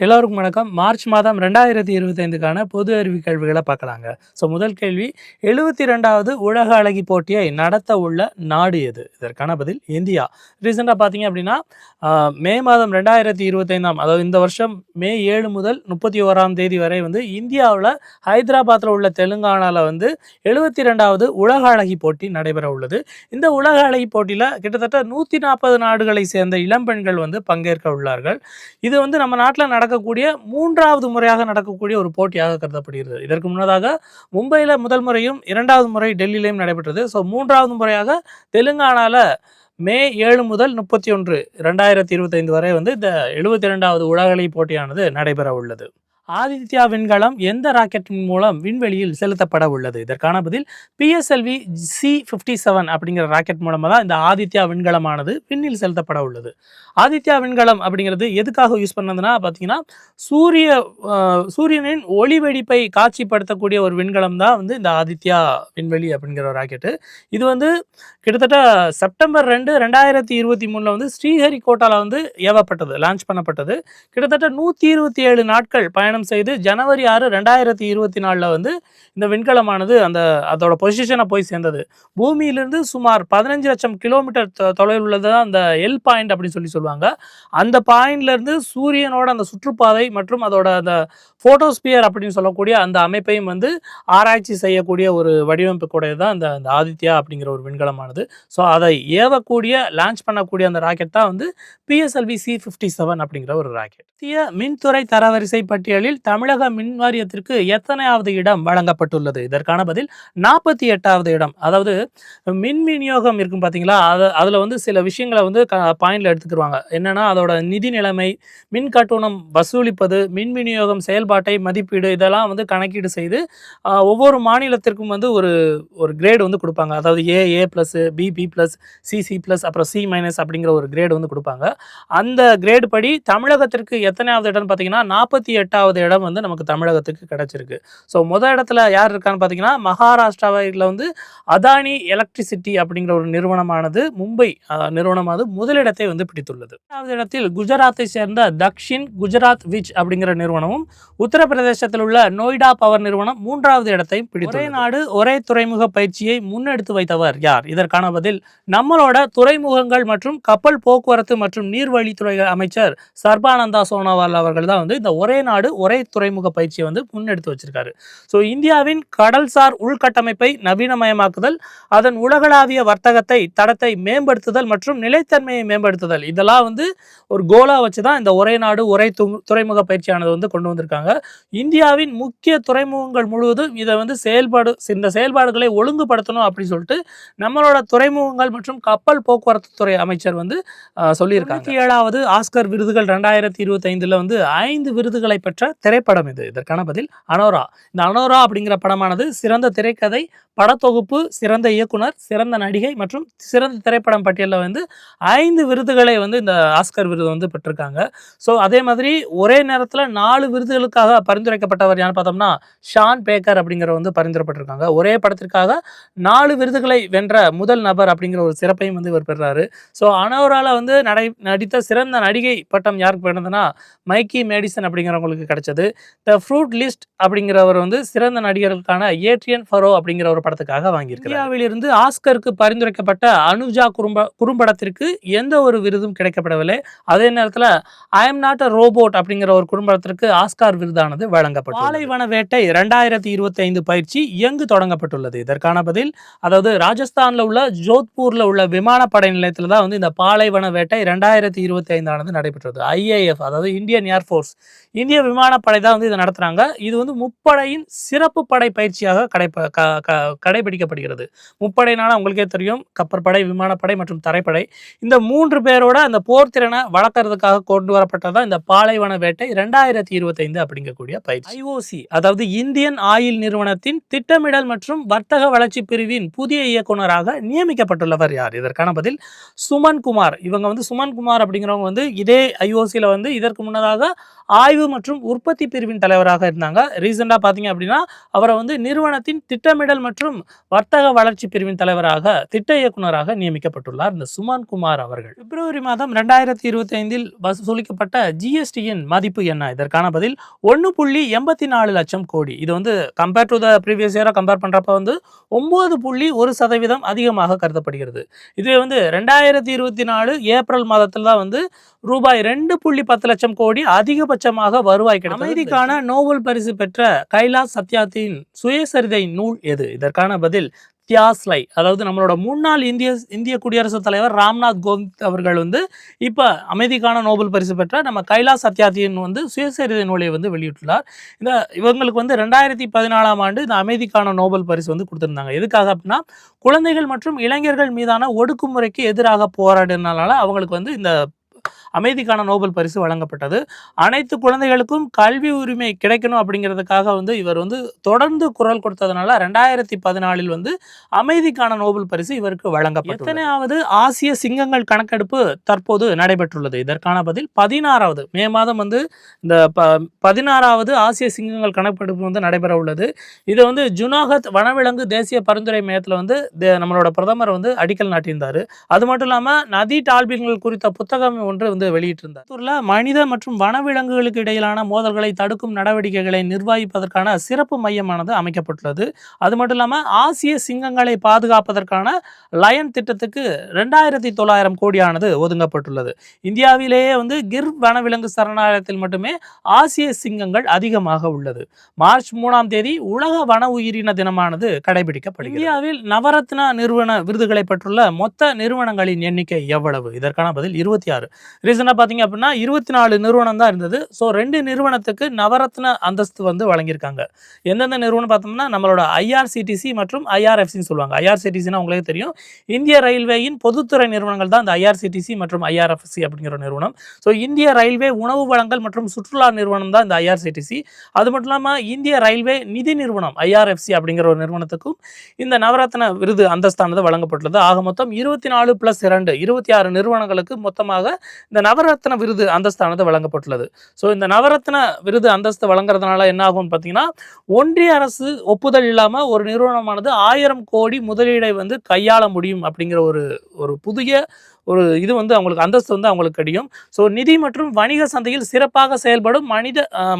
எல்லோருக்கும் வணக்கம். மார்ச் மாதம் 2025க்கான பொது அறிவு கேள்விகளை பார்க்கலாங்க. முதல் கேள்வி, 72வது உலக அழகி போட்டியை நடத்த உள்ள நாடு எது? இதற்கான பதில் இந்தியா. ரீசெண்டாக பார்த்தீங்க அப்படின்னா மே மாதம் 2025 அதாவது இந்த வருஷம் மே 7 முதல் 31ஆம் தேதி வரை இந்தியாவில் ஹைதராபாத்தில் உள்ள தெலுங்கானாவில் 72வது உலக அழகி போட்டி நடைபெற உள்ளது. இந்த உலக அழகி போட்டியில் கிட்டத்தட்ட 140 நாடுகளை சேர்ந்த இளம்பெண்கள் பங்கேற்க உள்ளார்கள். இது நம்ம நாட்டில் நடக்கக்கூடிய 3வது முறையாக நடக்கக்கூடிய ஒரு போட்டியாக கருதப்படுகிறது. இதற்கு முன்னதாக மும்பையில் முதல் முறையும் 2வது முறை டெல்லியிலையும் நடைபெற்றது. 3வது முறையாக தெலுங்கானாவில் மே 7 முதல் 31 2025 வரை இந்த 72வது உலக அழகி போட்டியானது நடைபெற உள்ளது. ஆதித்யா விண்கலம் எந்த ராக்கெட்டின் மூலம் விண்வெளியில் செலுத்தப்பட உள்ளது? இதற்கான பதில் PSLV C-57 அப்படிங்கிற ராக்கெட் மூலமாக தான் இந்த ஆதித்யா விண்கலமானது விண்ணில் செலுத்தப்பட உள்ளது. ஆதித்யா விண்கலம் அப்படிங்கிறது எதுக்காக யூஸ் பண்ணதுன்னா பார்த்தீங்கன்னா சூரியனின் ஒளி வெடிப்பை காட்சிப்படுத்தக்கூடிய ஒரு விண்கலம் தான் இந்த ஆதித்யா விண்வெளி அப்படிங்கிற ஒரு ராக்கெட்டு. இது கிட்டத்தட்ட செப்டம்பர் 2, 2023 ஸ்ரீஹரிகோட்டாவில் ஏவப்பட்டது, லான்ச் பண்ணப்பட்டது. கிட்டத்தட்ட 127 நாட்கள் பயணம் செய்து ஜனவரி 6, 2024 இந்த விண்கலமானது அதோட பொசிஷனை போய் சேர்ந்தது. பூமியிலிருந்து சுமார் 15 லட்சம் கிலோமீட்டர் தொலைவில் உள்ளது அந்த எல் பாயிண்ட் அப்படின்னு சொல்லுவாங்க. அந்த பாயிண்ட்லேருந்து சூரியனோட அந்த சுற்றுப்பாதை மற்றும் அதோட அந்த ஃபோட்டோஸ்பியர் அப்படின்னு சொல்லக்கூடிய அந்த அமைப்பையும் ஆராய்ச்சி செய்யக்கூடிய ஒரு வடிவமைப்பு கூடியது தான் அந்த ஆதித்யா அப்படிங்கிற ஒரு விண்கலமானது. அதை ஏவக்கூடிய லான்ச் பண்ணக்கூடிய அந்த ராக்கெட் தான் PSLV C-57 அப்படிங்கிற ஒரு ராக்கெட். இந்திய மின்துறை தரவரிசை பட்டியலில் தமிழக மின் வாரியத்திற்கு எத்தனையாவது இடம் வழங்கப்பட்டுள்ளது? இதற்கான பதில் 48வது இடம். அதாவது மின் விநியோகம் இருக்கும் பார்த்தீங்களா, அதில் சில விஷயங்களை பாயிண்டில் எடுத்துக்கிடுவாங்க. என்னென்னா அதோட நிதி நிலைமை, மின் கட்டணம் வசூலிப்பது, மின் விநியோகம் செயல்பாட்டை மதிப்பீடு, இதெல்லாம் கணக்கீடு செய்து ஒவ்வொரு மாநிலத்திற்கும் ஒரு கிரேடு கொடுப்பாங்க. அதாவது A+, B+, C+, அப்புறம் C- அப்படிங்கிற ஒரு கிரேடு கொடுப்பாங்க. அந்த கிரேடு படி தமிழகத்திற்கு எத்தனையாவது இடம்னு பார்த்தீங்கன்னா 48வது இடம் நமக்கு தமிழகத்துக்கு கிடைச்சிருக்கு. முதல் இடத்துல யார் இருக்கான்னு பார்த்தீங்கன்னா மகாராஷ்டிராவில் அதானி எலக்ட்ரிசிட்டி அப்படிங்கிற ஒரு நிறுவனமானது மும்பை நிறுவனமானது முதலிடத்தை பிடித்துள்ளது. 2வது இடத்தில் குஜராத்தை சேர்ந்த தக்ஷின் குஜராத் விச் அப்படிங்கிற நிறுவனமும், உத்தரப்பிரதேசத்தில் உள்ள நொய்டா பவர் நிறுவனம் 3வது இடத்தையும் பிடித்துள்ளது. ஒரே நாடு ஒரே துறைமுக பயிற்சியை முன்னெடுத்து வைத்தவர் யார்? இதற்கான பதில் நம்மளோட துறைமுகங்கள் மற்றும் கப்பல் போக்குவரத்து மற்றும் நீர்வழித்துறை அமைச்சர் சர்பானந்தா சோனோவால் அவர்கள் தான் இந்த ஒரே நாடு ஒரே துறைமுக பயிற்சியை முன்னெடுத்து வச்சிருக்காரு. இந்தியாவின் கடல்சார் உள்கட்டமைப்பை நவீனமயமாக்குதல், அதன் உலகளாவிய வர்த்தகத்தை தடத்தை மேம்படுத்துதல் மற்றும் நிலைத்தன்மையை மேம்படுத்துதல், இதெல்லாம் ஒரு கோலா வச்சு தான் இந்த ஒரே நாடு ஒரே துறைமுக பயிற்சியானது கொண்டு வந்திருக்காங்க. இந்தியாவின் முக்கிய துறைமுகங்கள் முழுவதும் இதை இந்த செயல்பாடுகளை ஒழுங்குபடுத்தணும் அப்படின்னு சொல்லிட்டு நம்மளோட துறைமுகங்கள் மற்றும் கப்பல் போக்குவரத்து துறை அமைச்சர் சொல்லியிருக்காங்க. 7வது ஆஸ்கர் விருதுகள் 2025 5 விருதுகளை பெற்ற திரைப்படம் இது. இதற்கான பதில் அனோரா. இந்த அனோரா அப்படிங்கிற படமானது சிறந்த திரைக்கதை, படத்தொகுப்பு, சிறந்த இயக்குனர், சிறந்த நடிகை மற்றும் சிறந்த திரைப்படம் பட்டியலில் 5 விருதுகளை இந்த ஆஸ்கர் விருது பெற்றிருக்காங்க. அதே மாதிரி ஒரே நேரத்தில் 4 விருதுகளுக்காக பரிந்துரைக்கப்பட்டவர் யான்னு பார்த்தோம்னா ஷான் பேக்கர் அப்படிங்கிற பரிந்துரைப்பட்டிருக்காங்க. ஒரே படத்திற்காக 4 விருதுகளை வென்ற முதல் நபர் அப்படிங்கிற ஒரு சிறப்பையும் இவர் பெறாரு. அனோரால நடித்த சிறந்த நடிகை பட்டம் யாருக்கு பிறந்ததுன்னா மைக்கி மேடிசன் அப்படிங்கிறவங்களுக்கு கிடைச்சது. த ஃப்ரூட் லிஸ்ட் அப்படிங்கிறவர் சிறந்த நடிகர்களுக்கான ஏட்ரியன் ஃபரோ அப்படிங்கிற ஒரு படத்துக்காக வாங்கியிருக்கிறார். இந்தியாவிலிருந்து ஆஸ்கருக்கு பரிந்துரைக்கப்பட்ட அனுஜா குறும்படத்திற்கு எந்த ஒரு விருதும் கிடைக்கப்படவில்லை. அதே நேரத்தில் I am not a robot அப்படிங்கிற ஒரு குறும்படத்திற்கு ஆஸ்கார் விருதானது வழங்கப்பட்டது. பாலைவன வேட்டை 2025 பயிற்சி எங்கு தொடங்கப்பட்டுள்ளது? இதற்கான பதில் அதாவது ராஜஸ்தானில் உள்ள ஜோத்பூரில் உள்ள விமானப்படை நிலையத்தில் தான் இந்த பாலைவன வேட்டை 2025 நடைபெற்றது. IAF அதாவது இந்தியன் ஏர்ஃபோர்ஸ், இந்திய விமானப்படை தான் இதை நடத்துகிறாங்க. இது முப்படையின் சிறப்பு படை பயிற்சியாக கடைபிடிக்கப்படுகிறது. முப்படைனால உங்களுக்கே தெரியும், கப்பற்படை, விமானப்படை மற்றும் தரைப்படை. இந்த 3 பேரோட அந்த போர் திறனை வளர்க்கறதுக்காக கொண்டு வரப்பட்டதான் இந்த பாலைவன வேட்டை 2025 அப்படிங்கக்கூடிய பயிற்சி. IOC அதாவது இந்தியன் ஆயில் நிறுவனத்தின் திட்டமிடல் மற்றும் வர்த்தக வளர்ச்சி பிரிவின் புதிய இயக்குநராக நியமிக்கப்பட்டுள்ளவர் யார்? இதற்கான பதில் சுமன் குமார். இவங்க சுமன் குமார் அப்படிங்கிறவங்க இதே IOCல இதற்கு முன்னதாக ஆய்வு மற்றும் உற்பத்தி பிரிவின் தலைவராக இருந்தாங்க. ரீசெண்டா பாத்தீங்க அப்படின்னா அவரை வந்து நிறுவனத்தின் திட்டமிடல் மற்றும் வர்த்தக வளர்ச்சி பிரிவின் தலைவராக திட்ட இயக்குநராக நியமிக்கப்பட்டுள்ளார் இந்த சுமன் குமார் அவர்கள். பிப்ரவரி மாதம் 2025இல் வசூலிக்கப்பட்ட ஜிஎஸ்டியின் மதிப்பு என்ன? இதற்கான பதில் 1.84 லட்சம் கோடி. இது வந்து கம்பேர் டு த ப்ரீவியஸ் இயரா கம்பேர் பண்றப்ப வந்து 9.1% அதிகமாக கருதப்படுகிறது. இதுவே வந்து 2024 ஏப்ரல் மாதத்தில் தான் வந்து ரூபாய் 2.10 லட்சம் கோடி அதிகபட்சமாக வருவாய் கிடைத்தது. அமைதிக்கான நோபல் பரிசு பெற்ற கைலாஷ் சத்யார்த்தியின் சுயசரிதை நூல் எது? இதற்கான பதில் தியாஸ்லை. அதாவது நம்மளோட முன்னாள் இந்திய குடியரசுத் தலைவர் ராம்நாத் கோவிந்த் அவர்கள் வந்து இப்போ அமைதிக்கான நோபல் பரிசு பெற்ற நம்ம கைலாஷ் சத்யார்த்தியின் வந்து சுயசரிதை நூலை வந்து வெளியிட்டுள்ளார். இவங்களுக்கு வந்து 2014ஆம் ஆண்டு இந்த அமைதிக்கான நோபல் பரிசு வந்து கொடுத்திருந்தாங்க. எதுக்காக அப்படின்னா குழந்தைகள் மற்றும் இளைஞர்கள் மீதான ஒடுக்குமுறைக்கு எதிராக போராடினால அவங்களுக்கு வந்து இந்த அமைதிக்கான நோபல் பரிசு வழங்கப்பட்டது. அனைத்து குழந்தைகளுக்கும் கல்வி உரிமை கிடைக்கணும் அப்படிங்கிறதுக்காக வந்து இவர் வந்து தொடர்ந்து குரல் கொடுத்ததுனால 2014 வந்து அமைதிக்கான நோபல் பரிசு இவருக்கு வழங்கப்பட்டது. எத்தனையாவது ஆசிய சிங்கங்கள் கணக்கெடுப்பு தற்போது நடைபெற்றுள்ளது? இதற்கான பதில் 16வது. மே மாதம் வந்து இந்த 16வது ஆசிய சிங்கங்கள் கணக்கெடுப்பு வந்து நடைபெற உள்ளது. இது வந்து ஜுனாகத் வனவிலங்கு தேசிய பரிந்துரை மையத்தில் வந்து நம்மளோட பிரதமர் வந்து அடிக்கல் நாட்டியிருந்தார். அது மட்டும் இல்லாமல் நதி டால்பின்கள் குறித்த புத்தகம் ஒன்று வந்து வெளியிட்டிருந்தார். மனித மற்றும் வனவிலங்குகளுக்கு இடையிலான மோதல்களை தடுக்கும் நடவடிக்கைகளை நிர்வகிப்பதற்கான சிறப்பு மையமானது அமைக்கப்பட்டுள்ளது. அது மட்டும் இல்லாமல் ஆசிய சிங்கங்களை பாதுகாப்பதற்கான லயன் திட்டத்துக்கு 2900 கோடியானது ஒதுக்கப்பட்டுள்ளது. இந்தியாவிலேயே வந்து கிர் வனவிலங்கு சரணாலயத்தில் மட்டுமே ஆசிய சிங்கங்கள் அதிகமாக உள்ளது. மார்ச் 3ஆம் தேதி உலக வன உயிரின தினமானது கடைபிடிக்கப்படுகிறது. இந்தியாவில் நவரத்னா நிறுவன விருதுகளை பெற்றுள்ள மொத்த நிறுவனங்களின் எண்ணிக்கை எவ்வளவு? இதற்கான பதில் 26. ரீசனாக பார்த்தீங்க அப்படின்னா 24 நிறுவனம் தான் இருந்தது. ஸோ 2 நிறுவனத்துக்கு நவரத்ன அந்தஸ்து வந்து வழங்கியிருக்காங்க. எந்தெந்த நிறுவனம் பார்த்தோம்னா நம்மளோட ஐஆர்சிடிசி மற்றும் ஐஆர்எஃப்சின்னு சொல்லுவாங்க. ஐஆர்சிடிசினா உங்களுக்கு தெரியும், இந்திய ரயில்வேயின் பொதுத்துறை நிறுவனங்கள் தான் இந்த ஐஆர்சிடிசி மற்றும் ஐஆர்எஃப்சி அப்படிங்கிற நிறுவனம். ஸோ இந்திய ரயில்வே உணவு வழங்கல் மற்றும் சுற்றுலா நிறுவனம் தான் இந்த ஐஆர்சிடிசி. அது மட்டும் இல்லாமல் இந்திய ரயில்வே நிதி நிறுவனம் ஐஆர்எஃப்சி அப்படிங்கிற ஒரு நிறுவனத்துக்கும் இந்த நவரத்ன விருது அந்தஸ்தானது வழங்கப்பட்டுள்ளது. ஆக மொத்தம் 24 + 2 26 நிறுவனங்களுக்கு மொத்தமாக இந்த நவரத்ன விருது அந்தஸ்தானது வழங்கப்பட்டுள்ளது. ஸோ இந்த நவரத்ன விருது அந்தஸ்து வழங்குறதுனால என்ன ஆகும்னு பார்த்தீங்கன்னா ஒன்றிய அரசு ஒப்புதல் இல்லாமல் ஒரு நிறுவனமானது 1000 கோடி முதலீடை வந்து கையாள முடியும் அப்படிங்கிற ஒரு புதிய இது வந்து அவங்களுக்கு அந்தஸ்து வந்து அவங்களுக்கு கிடைக்கும். ஸோ நிதி மற்றும் வணிக சந்தையில் சிறப்பாக செயல்படும்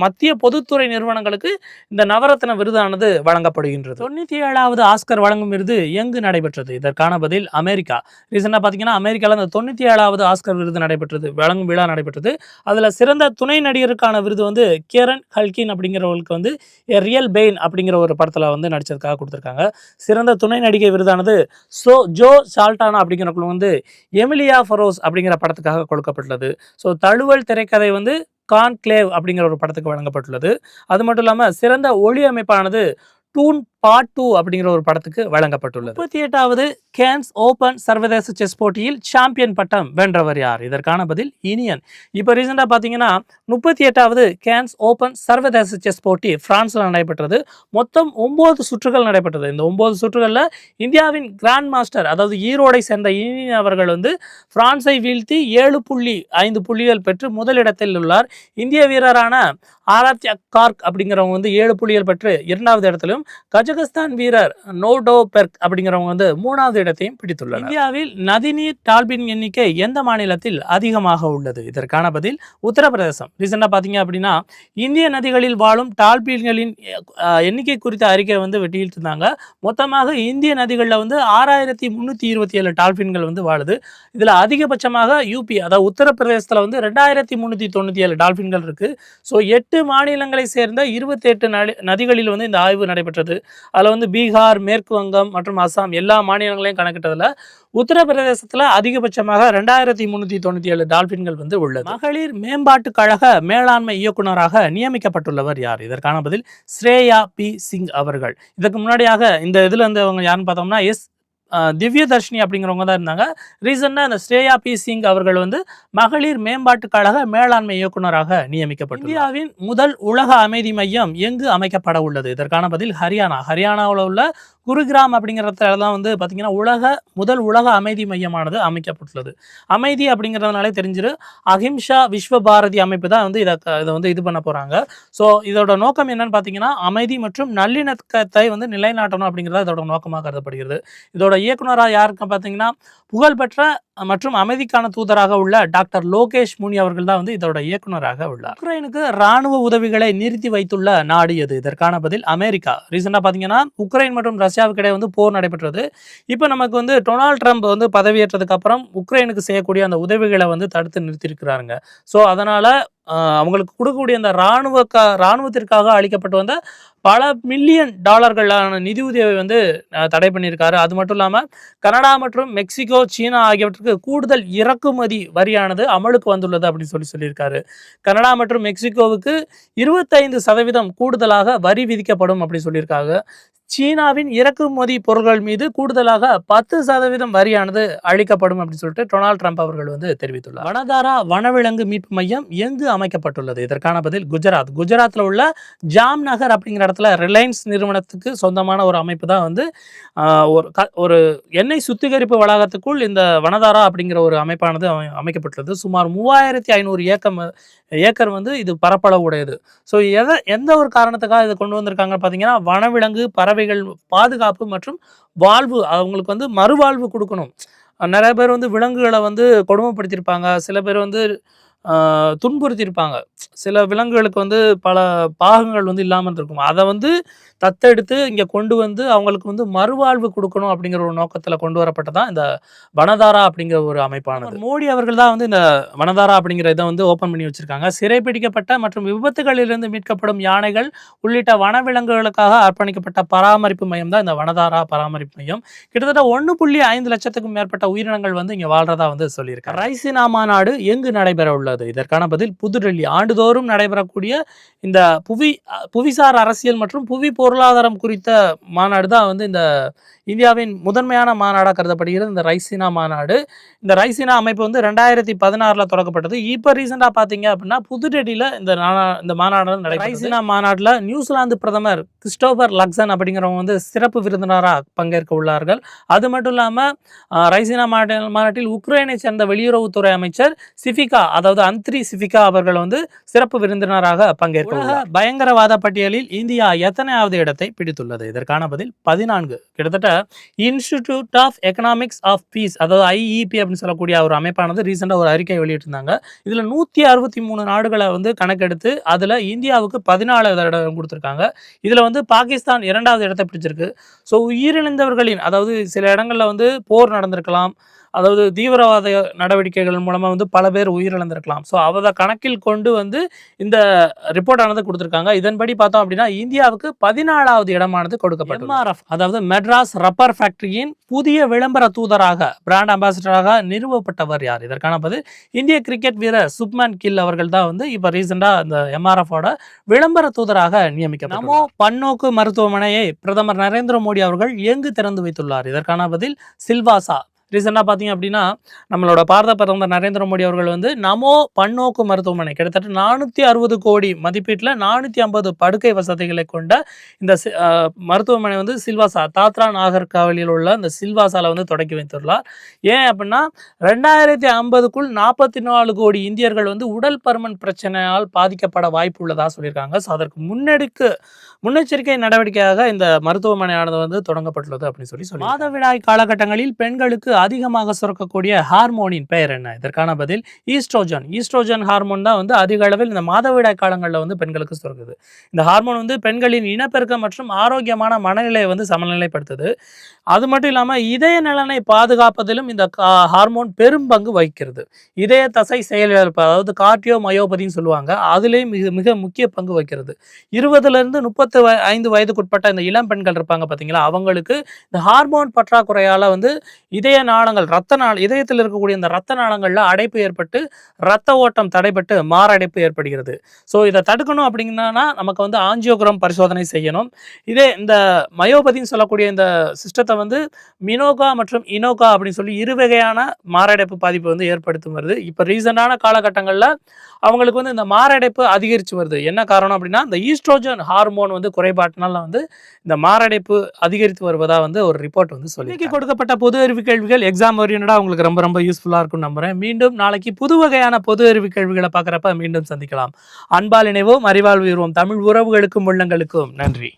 மத்திய பொதுத்துறை நிறுவனங்களுக்கு இந்த நவரத்ன விருதானது வழங்கப்படுகின்றது. 97வது ஆஸ்கர் வழங்கும் விருது எங்கு நடைபெற்றது? இதற்கான பதில் அமெரிக்கா. ரீசெண்டாக பார்த்தீங்கன்னா அமெரிக்காவில் அந்த 97வது ஆஸ்கர் விருது நடைபெற்றது, வழங்கும் விழா நடைபெற்றது. அதில் சிறந்த துணை நடிகருக்கான விருது வந்து கேரன் ஹல்கின் அப்படிங்கிறவங்களுக்கு வந்து ரியல் பெயின் அப்படிங்கிற ஒரு படத்தில் வந்து நடித்ததுக்காக கொடுத்துருக்காங்க. சிறந்த துணை நடிகை விருதானது ஜோ சால்டானா அப்படிங்கிறவங்களுக்கு வந்து எமிலியா ஃபரோஸ் அப்படிங்கிற படத்துக்காக கொடுக்கப்பட்டுள்ளது. ஸோ தழுவல் திரைக்கதை வந்து கான்க்ளேவ் அப்படிங்கிற ஒரு படத்துக்கு வழங்கப்பட்டுள்ளது. அது மட்டும் இல்லாமல் சிறந்த ஒளி அமைப்பானது டூன் பார்ட் 2 அப்படிங்கிற ஒரு படத்துக்கு வழங்கப்பட்டுள்ளது. 38வது கேன்ஸ் ஓபன் சர்வதேச செஸ் போட்டியில் சாம்பியன் பட்டம் வென்றவர் யார்? இதற்கான பதில் இனியன். இப்போ ரீசெண்டாக பார்த்தீங்கன்னா 38வது கேன்ஸ் ஓபன் சர்வதேச செஸ் போட்டி பிரான்ஸில் நடைபெற்றது. மொத்தம் 9 சுற்றுகள் நடைபெற்றது. இந்த 9 சுற்றுகளில் இந்தியாவின் கிராண்ட் மாஸ்டர் அதாவது ஈரோடை சேர்ந்த இனியன் அவர்கள் வந்து பிரான்ஸை வீழ்த்தி 7.5 புள்ளிகள் பெற்று முதலிடத்தில் உள்ளார். இந்திய வீரரான ஆராத்யா கார்க் அப்படிங்கிறவங்க வந்து 7 புள்ளிகள் பெற்று 2வது இடத்திலும், கஜகஸ்தான் வீரர் நோடோ பெர்க் அப்படிங்கிறவங்க வந்து 3வது இடத்தையும் பிடித்துள்ளனர். இந்தியாவில் நதிநீர் டால்பின் எண்ணிக்கை எந்த மாநிலத்தில் அதிகமாக உள்ளது? இதற்கான பதில் உத்தரப்பிரதேசம். ரீசெண்டாக பார்த்தீங்க அப்படின்னா இந்திய நதிகளில் வாழும் டால்பின்களின் எண்ணிக்கை குறித்த அறிக்கை வந்து வெட்டிட்டு இருந்தாங்க. மொத்தமாக இந்திய நதிகளில் வந்து 6327 டால்பின்கள் வந்து வாழுது. இதில் அதிகபட்சமாக யூபி அதாவது உத்தரப்பிரதேசத்தில் வந்து 2397 டால்பின்கள் இருக்கு. ஸோ 8 மாநிலங்களை சேர்ந்த 28 நதிகளில் வந்து இந்த ஆய்வு நடைபெற்றது. அதில் வந்து பீகார், மேற்கு வங்கம் மற்றும் அசாம் எல்லா மாநிலங்களையும் கணக்கிட்டதில் உத்தரப்பிரதேசத்தில் அதிகபட்சமாக 2397 டால்பின்கள் வந்து உள்ளது. மகளிர் மேம்பாட்டு கழக மேலாண்மை இயக்குநராக நியமிக்கப்பட்டுள்ளவர் யார்? இதற்கான பதில் ஸ்ரேயா பி சிங் அவர்கள். இதற்கு முன்னாடியாக இந்த இதில் வந்து அவங்க யாருன்னு பார்த்தோம்னா திவ்ய தர்ஷினி அப்படிங்கிறவங்க தான் இருந்தாங்க. ரீசெண்டாக இந்த ஸ்ரேயா பி சிங் அவர்கள் வந்து மகளிர் மேம்பாட்டு கழக மேலாண்மை இயக்குநராக நியமிக்கப்பட்டார். இந்தியாவின் முதல் உலக அமைதி மையம் எங்கு அமைக்கப்பட உள்ளது? இதற்கான பதில் ஹரியானா. ஹரியானாவில் உள்ள குருகிராம் அப்படிங்கிற இடத்துல தான் வந்து பார்த்தீங்கன்னா முதல் உலக அமைதி மையமானது அமைக்கப்பட்டுள்ளது. அமைதி அப்படிங்கிறதுனாலே தெரிஞ்சிடும். அஹிம்சா விஸ்வ பாரதி அமைப்பு தான் வந்து இதை வந்து இது பண்ண போகிறாங்க. ஸோ இதோட நோக்கம் என்னன்னு பார்த்தீங்கன்னா அமைதி மற்றும் நல்லிணக்கத்தை வந்து நிலைநாட்டணும் அப்படிங்கிறத இதோட நோக்கமாக கருதப்படுகிறது. இதோட இயக்குனராக யாருக்கு பார்த்தீங்கன்னா புகழ்பெற்ற மற்றும் அமைதிக்கான தூதராக உள்ள டாக்டர் லோகேஷ் முனி அவர்கள் தான் வந்து இதோட இயக்குனராக உள்ளார். உக்ரைனுக்கு ராணுவ உதவிகளை நிறுத்தி வைத்துள்ள நாடு எது? இதற்கான பதில் அமெரிக்கா. ரீசெண்டாக பார்த்தீங்கன்னா உக்ரைன் மற்றும் ரஷ்யாவுக்கு இடையே வந்து போர் நடைபெற்றது. இப்போ நமக்கு வந்து டொனால்ட் ட்ரம்ப் வந்து பதவியேற்றதுக்கு அப்புறம் உக்ரைனுக்கு செய்யக்கூடிய அந்த உதவிகளை வந்து தடுத்து நிறுத்தியிருக்கிறாங்க. ஸோ அதனால அவங்களுக்கு கொடுக்கக்கூடிய அந்த ராணுவத்திற்காக அளிக்கப்பட்டு வந்த பல மில்லியன் டாலர்களான நிதி உதவியை வந்து தடை பண்ணியிருக்காரு. அது மட்டும் இல்லாமல் கனடா மற்றும் மெக்சிகோ, சீனா ஆகியவற்றுக்கு கூடுதல் இறக்குமதி வரியானது அமலுக்கு வந்துள்ளது அப்படின்னு சொல்லியிருக்காரு. கனடா மற்றும் மெக்சிகோவுக்கு 25% கூடுதலாக வரி விதிக்கப்படும் அப்படின்னு சொல்லியிருக்காங்க. சீனாவின் இறக்குமதி பொருட்கள் மீது கூடுதலாக 10% வரியானது அளிக்கப்படும் அப்படின்னு சொல்லிட்டு டொனால்ட் ட்ரம்ப் அவர்கள் வந்து தெரிவித்துள்ளார். வனதாரா வனவிலங்கு மீட்பு மையம் எங்கு அமைக்கப்பட்டுள்ளது? இதற்கான பதில் குஜராத்தில் உள்ள ஜாம் நகர் அப்படிங்கிற இடத்துல ரிலையன்ஸ் நிறுவனத்துக்கு சொந்தமான ஒரு அமைப்பு தான் வந்து ஒரு எண்ணெய் சுத்திகரிப்பு வளாகத்துக்குள் இந்த வனதாரா அப்படிங்கிற ஒரு அமைப்பானது அமைக்கப்பட்டுள்ளது. சுமார் 3500 ஏக்கர் வந்து இது பரப்பளவு உடையது. ஸோ எந்த ஒரு காரணத்துக்காக இதை கொண்டு வந்திருக்காங்க பார்த்தீங்கன்னா வனவிலங்கு பறவைகள் பாதுகாப்பு மற்றும் வாழ்வு அவங்களுக்கு வந்து மறுவாழ்வு கொடுக்கணும். நிறைய பேர் வந்து விலங்குகளை வந்து கொடுமைப்படுத்தியிருப்பாங்க. சில பேர் வந்து துன்புறுத்தியிருப்பாங்க. சில விலங்குகளுக்கு வந்து பல பாகங்கள் வந்து இல்லாமல் இருக்கும். அதை வந்து தத்தெடுத்து இங்கே கொண்டு வந்து அவங்களுக்கு வந்து மறுவாழ்வு கொடுக்கணும் அப்படிங்கிற ஒரு நோக்கத்தில் கொண்டு வரப்பட்டதான் இந்த வனதாரா அப்படிங்கிற ஒரு அமைப்பானது. மோடி அவர்கள் தான் வந்து இந்த வனதாரா அப்படிங்கிற இதை வந்து ஓப்பன் பண்ணி வச்சிருக்காங்க. சிறைப்பிடிக்கப்பட்ட மற்றும் விபத்துகளிலிருந்து மீட்கப்படும் யானைகள் உள்ளிட்ட வனவிலங்குகளுக்காக அர்ப்பணிக்கப்பட்ட பராமரிப்பு மையம் தான் இந்த வனதாரா பராமரிப்பு மையம். கிட்டத்தட்ட 1.5 லட்சத்துக்கும் மேற்பட்ட உயிரினங்கள் வந்து இங்கே வாழ்றதா வந்து சொல்லியிருக்காங்க. ரைசினா மாநாடு எங்கு நடைபெற உள்ளது? இதற்கான பதில் புதுடெல்லி. ஆண்டுதோறும் நடைபெறக்கூடிய இந்த புவிசார் அரசியல் மற்றும் புவி பொருளாதாரம் குறித்த மாநாடு தான் வந்து இந்த இந்தியாவின் முதன்மையான மாநாடாக கருதப்படுகிறது இந்த ரைசினா மாநாடு. இந்த ரைசினா அமைப்பு வந்து 2016 தொடங்கப்பட்டது. இப்போ ரீசெண்டாக பார்த்தீங்க அப்படின்னா புதுடெல்லியில் இந்த மாநாடு நடைபெறும். ரைசினா மாநாட்டில் நியூசிலாந்து பிரதமர் கிறிஸ்டோபர் லக்சன் அப்படிங்கிறவங்க வந்து சிறப்பு விருந்தினராக பங்கேற்க உள்ளார்கள். அது மட்டும் இல்லாமல் ரைசினா மாநாட்டில் உக்ரைனை சேர்ந்த வெளியுறவுத்துறை அமைச்சர் சிஃபிகா, அதாவது அந்த்ரி சிஃபிகா அவர்கள் வந்து சிறப்பு விருந்தினராக பங்கேற்க. பயங்கரவாத பட்டியலில் இந்தியா எத்தனையாவது இடத்தை பிடித்துள்ளது? இதற்கான பதில் 14. கிட்டத்தட்ட institute of economics of peace, அதாவது ஐஇபி அப்படின்னு சொல்லக்கூடிய ஒரு அமைப்பானது ரீசெண்டாக ஒரு அறிக்கை வெளியிட்டிருந்தாங்க. இதில் 163 நாடுகளை வந்து கணக்கெடுத்து அதில் இந்தியாவுக்கு 14வது இடம் கொடுத்துருக்காங்க. இதில் வந்து பாகிஸ்தான் 2வது இடத்தை பிடிச்சிருக்கு. ஸோ உயிரிழந்தவர்களின், அதாவது சில இடங்களில் வந்து போர் நடந்திருக்கலாம், அதாவது தீவிரவாத நடவடிக்கைகள் மூலமாக வந்து பல பேர் உயிரிழந்திருக்கலாம். ஸோ அதை கணக்கில் கொண்டு வந்து இந்த ரிப்போர்ட் ஆனது கொடுத்துருக்காங்க. இதன்படி பார்த்தோம் அப்படின்னா இந்தியாவுக்கு 14வது இடமானது கொடுக்கப்பட்டது. MRF, அதாவது மெட்ராஸ் ரப்பர் ஃபேக்டரியின் புதிய விளம்பர தூதராக, பிராண்ட் அம்பாசிடராக நிறுவப்பட்டவர் யார்? இதற்கான பதில் இந்திய கிரிக்கெட் வீரர் சுப்மன் கில் அவர்கள் தான் வந்து இப்போ ரீசெண்டாக இந்த MRFோட விளம்பர தூதராக நியமிக்கப்பட்டார். நமோ பன்னோக்கு மருத்துவமனையை பிரதமர் நரேந்திர மோடி அவர்கள் எங்கு திறந்து வைத்துள்ளார்? இதற்கான பதில் சில்வாசா. ரீசெண்டாக பார்த்தீங்க அப்படின்னா நம்மளோட பாரத பிரதமர் நரேந்திர மோடி அவர்கள் வந்து நமோ பன்னோக்கு மருத்துவமனை கிட்டத்தட்ட 460 கோடி மதிப்பீட்டில் 450 படுக்கை வசதிகளை கொண்ட இந்த மருத்துவமனை வந்து சில்வாசா, தாத்ரா நாகர் காவலில் உள்ள இந்த சில்வாசாவில் வந்து தொடக்கி வைத்துள்ளார். ஏன் அப்படின்னா 2050க்குள் 44 கோடி இந்தியர்கள் வந்து உடல் பருமன் பிரச்சனையால் பாதிக்கப்பட வாய்ப்பு உள்ளதாக சொல்லியிருக்காங்க. ஸோ அதற்கு முன்னெச்சரிக்கை நடவடிக்கையாக இந்த மருத்துவமனையானது வந்து தொடங்கப்பட்டுள்ளது அப்படின்னு சொல்லி மாதவிடாய் காலகட்டங்களில் பெண்களுக்கு அதிகமாக சுரக்கக்கூடிய ஹார்மோனின் பெயர் என்ன? இதற்கான பதில் ஈஸ்ட்ரோஜன். ஈஸ்ட்ரோஜன் ஹார்மோன் தான் வந்து அதிக அளவில் இந்த மாதவிடாய் காலங்களில் வந்து பெண்களுக்கு சுரக்குது. இந்த ஹார்மோன் வந்து பெண்களின் இனப்பெருக்கம் மற்றும் ஆரோக்கியமான மனநிலையை வந்து சமநிலைப்படுத்துது. அது மட்டும் இல்லாமல் இதய நலனை பாதுகாப்பதிலும் இந்த ஹார்மோன் பெரும் பங்கு வகிக்கிறது. இதய தசை செயலிழப்பு, அதாவது கார்டியோ மயோபதின்னு சொல்லுவாங்க, அதுலேயும் மிக முக்கிய பங்கு வகிக்கிறது. 20லேருந்து 35 வயதுக்குட்பட்ட இந்த இளம் பெண்கள் இருப்பாங்க பார்த்தீங்களா, அவங்களுக்கு இந்த ஹார்மோன் பற்றாக்குறையால் வந்து இதய நாளங்கள் இதயத்தில் இருக்கக்கூடிய இந்த ரத்த நாளங்கள்ல அடைப்பு ஏற்பட்டு ரத்த ஓட்டம் தடைபட்டு மாரடைப்பு ஏற்படுகிறது. ஸோ இதை தடுக்கணும் அப்படிங்கன்னா நமக்கு வந்து ஆஞ்சியோகிராம் பரிசோதனை செய்யணும். இதே இந்த மயோபதின்னு சொல்லக்கூடிய இந்த சிஸ்டத்தை வந்து மினோகா மற்றும் இனோகா அப்படின்னு சொல்லி இரு வகையான மாரடைப்பு பாதிப்பு வந்து ஏற்படுத்தும் வருது. இப்போ ரீசெண்டான காலகட்டங்களில் அவங்களுக்கு வந்து இந்த மாரடைப்பு அதிகரித்து வருது. என்ன காரணம் அப்படின்னா இந்த ஈஸ்ட்ரோஜன் ஹார்மோன் வந்து குறைபாட்டினால வந்து இந்த மாரடைப்பு அதிகரித்து வருவதா வந்து ஒரு ரிப்போர்ட் வந்து சொல்லி கொடுக்கப்பட்ட பொது அறிவு கேள்விகள் எக்ஸாம் ஓரியன்டா உங்களுக்கு ரொம்ப ரொம்ப யூஸ்ஃபுல்லாக இருக்கும்னு நம்புறேன். மீண்டும் நாளைக்கு புது வகையான பொது அறிவு கேள்விகளை பார்க்குறப்ப மீண்டும் சந்திக்கலாம். அன்பால் இணைவோம், அறிவால் உயர்வோம். தமிழ் உறவுகளுக்கும் உள்ளங்களுக்கும் நன்றி.